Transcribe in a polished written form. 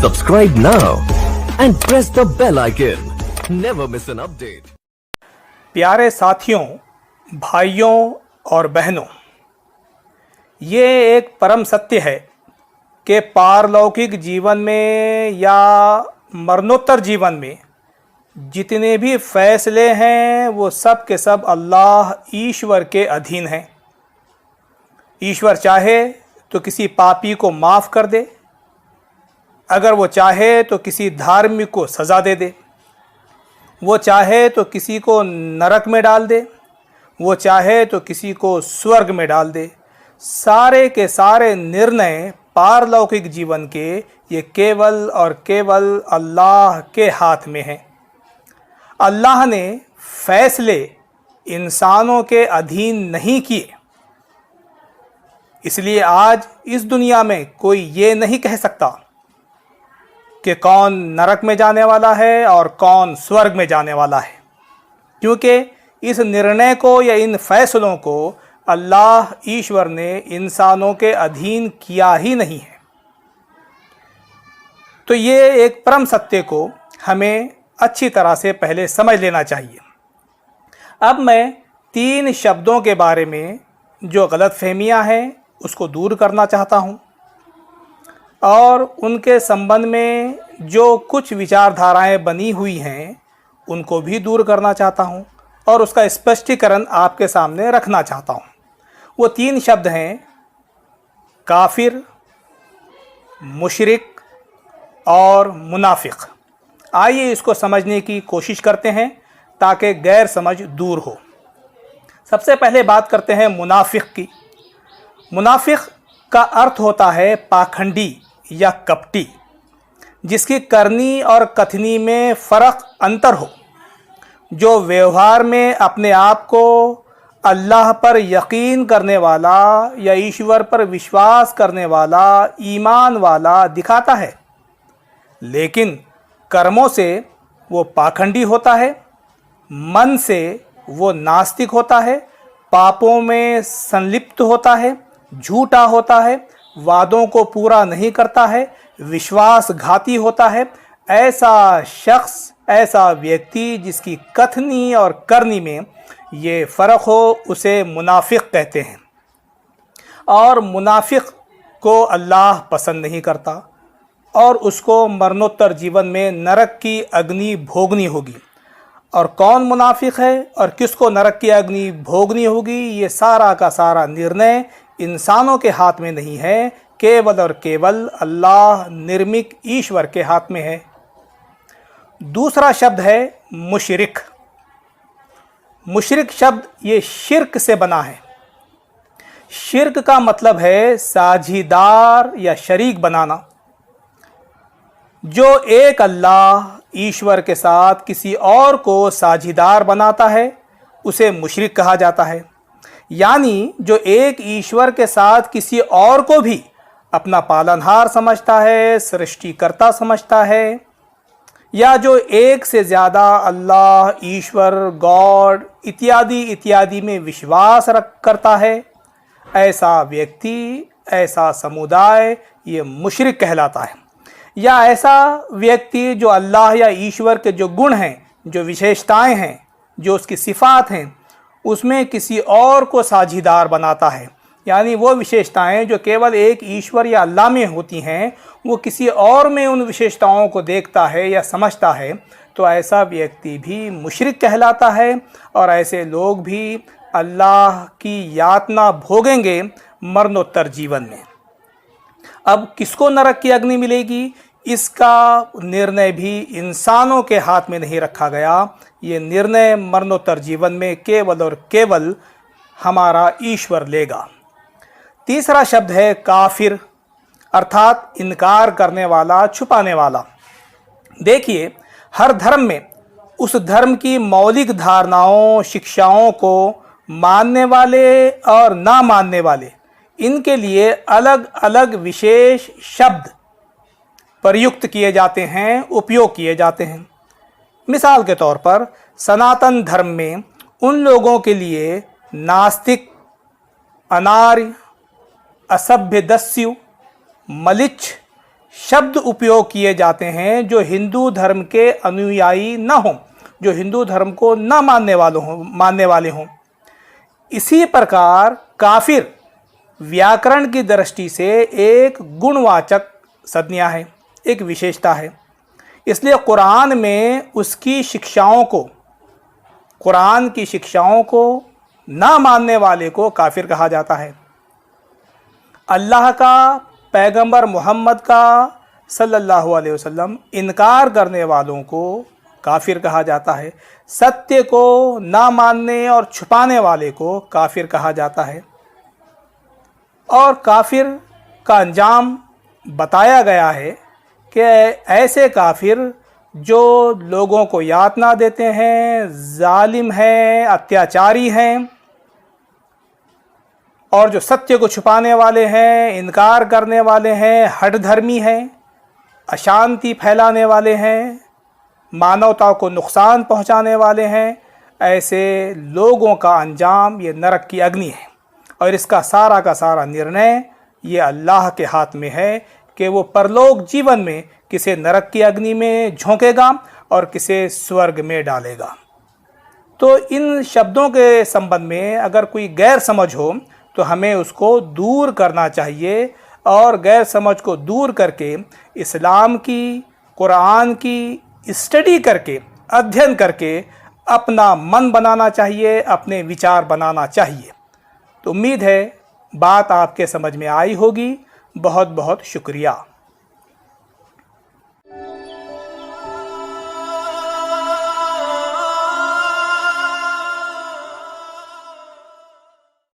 Subscribe now and press the bell icon. Never miss an update. प्यारे साथियों, भाइयों और बहनों, ये एक परम सत्य है कि पारलौकिक जीवन में या मरणोत्तर जीवन में जितने भी फैसले हैं वो सब के सब अल्लाह ईश्वर के अधीन हैं। ईश्वर चाहे तो किसी पापी को माफ़ कर दे, अगर वो चाहे तो किसी धार्मिक को सज़ा दे दे, वो चाहे तो किसी को नरक में डाल दे, वो चाहे तो किसी को स्वर्ग में डाल दे। सारे के सारे निर्णय पारलौकिक जीवन के ये केवल और केवल अल्लाह के हाथ में हैं। अल्लाह ने फैसले इंसानों के अधीन नहीं किए, इसलिए आज इस दुनिया में कोई ये नहीं कह सकता कि कौन नरक में जाने वाला है और कौन स्वर्ग में जाने वाला है, क्योंकि इस निर्णय को या इन फैसलों को अल्लाह ईश्वर ने इंसानों के अधीन किया ही नहीं है। तो ये एक परम सत्य को हमें अच्छी तरह से पहले समझ लेना चाहिए। अब मैं 3 शब्दों के बारे में जो गलतफहमियां हैं उसको दूर करना चाहता हूं और उनके संबंध में जो कुछ विचारधाराएं बनी हुई हैं उनको भी दूर करना चाहता हूं और उसका स्पष्टीकरण आपके सामने रखना चाहता हूं। वो 3 शब्द हैं काफिर, मुशरिक और मुनाफिक। आइए इसको समझने की कोशिश करते हैं ताकि गैर समझ दूर हो। सबसे पहले बात करते हैं मुनाफिक की। मुनाफिक का अर्थ होता है पाखंडी या कपटी, जिसकी करनी और कथनी में फ़र्क अंतर हो, जो व्यवहार में अपने आप को अल्लाह पर यकीन करने वाला या ईश्वर पर विश्वास करने वाला, ईमान वाला दिखाता है, लेकिन कर्मों से वो पाखंडी होता है, मन से वो नास्तिक होता है, पापों में संलिप्त होता है, झूठा होता है, वादों को पूरा नहीं करता है, विश्वासघाती होता है। ऐसा शख्स, ऐसा व्यक्ति जिसकी कथनी और करनी में ये फ़र्क हो, उसे मुनाफिक कहते हैं। और मुनाफिक को अल्लाह पसंद नहीं करता और उसको मरणोत्तर जीवन में नरक की अग्नि भोगनी होगी। और कौन मुनाफिक है और किसको नरक की अग्नि भोगनी होगी, ये सारा का सारा निर्णय इंसानों के हाथ में नहीं है, केवल और केवल अल्लाह निर्मिक ईश्वर के हाथ में है। दूसरा शब्द है मुशरिक। मुशरिक शब्द ये शिर्क से बना है। शिर्क का मतलब है साझीदार या शरीक बनाना। जो एक अल्लाह ईश्वर के साथ किसी और को साझीदार बनाता है उसे मुशरिक कहा जाता है। यानी जो एक ईश्वर के साथ किसी और को भी अपना पालनहार समझता है, सृष्टिकर्ता समझता है, या जो एक से ज़्यादा अल्लाह, ईश्वर, गॉड इत्यादि इत्यादि में विश्वास करता है, ऐसा व्यक्ति, ऐसा समुदाय ये मुशरिक कहलाता है। या ऐसा व्यक्ति जो अल्लाह या ईश्वर के जो गुण हैं, जो विशेषताएं हैं, जो उसकी सिफ़ात हैं, उसमें किसी और को साझीदार बनाता है, यानी वो विशेषताएं जो केवल एक ईश्वर या अल्लाह में होती हैं वो किसी और में उन विशेषताओं को देखता है या समझता है, तो ऐसा व्यक्ति भी मुशरिक कहलाता है। और ऐसे लोग भी अल्लाह की यातना भोगेंगे मरणोत्तर जीवन में। अब किसको नरक की अग्नि मिलेगी, इसका निर्णय भी इंसानों के हाथ में नहीं रखा गया। ये निर्णय मरणोत्तर जीवन में केवल और केवल हमारा ईश्वर लेगा। तीसरा शब्द है काफिर, अर्थात इनकार करने वाला, छुपाने वाला। देखिए, हर धर्म में उस धर्म की मौलिक धारणाओं, शिक्षाओं को मानने वाले और ना मानने वाले, इनके लिए अलग अलग विशेष शब्द प्रयुक्त किए जाते हैं, उपयोग किए जाते हैं। मिसाल के तौर पर सनातन धर्म में उन लोगों के लिए नास्तिक, अनार्य, असभ्य दस्यु, मलिच्छ, शब्द उपयोग किए जाते हैं जो हिंदू धर्म के अनुयायी न हों, जो हिंदू धर्म को न मानने वाले हों। इसी प्रकार काफिर व्याकरण की दृष्टि से एक गुणवाचक संज्ञा है, एक विशेषता है। इसलिए कुरान में उसकी शिक्षाओं को, कुरान की शिक्षाओं को ना मानने वाले को काफिर कहा जाता है। अल्लाह का, पैगंबर मोहम्मद का सल्लल्लाहु अलैहि वसल्लम इनकार करने वालों को काफिर कहा जाता है। सत्य को ना मानने और छुपाने वाले को काफिर कहा जाता है। और काफिर का अंजाम बताया गया है कि ऐसे काफिर जो लोगों को यातना देते हैं, जालिम हैं, अत्याचारी हैं, और जो सत्य को छुपाने वाले हैं, इनकार करने वाले हैं, हठधर्मी हैं, अशांति फैलाने वाले हैं, मानवता को नुकसान पहुंचाने वाले हैं, ऐसे लोगों का अंजाम ये नरक की अग्नि है। और इसका सारा का सारा निर्णय ये अल्लाह के हाथ में है कि वो परलोक जीवन में किसे नरक की अग्नि में झोंकेगा और किसे स्वर्ग में डालेगा। तो इन शब्दों के संबंध में अगर कोई गैर समझ हो तो हमें उसको दूर करना चाहिए, और गैर समझ को दूर करके इस्लाम की, कुरान की स्टडी करके, अध्ययन करके अपना मन बनाना चाहिए, अपने विचार बनाना चाहिए। तो उम्मीद है बात आपके समझ में आई होगी। बहुत बहुत शुक्रिया।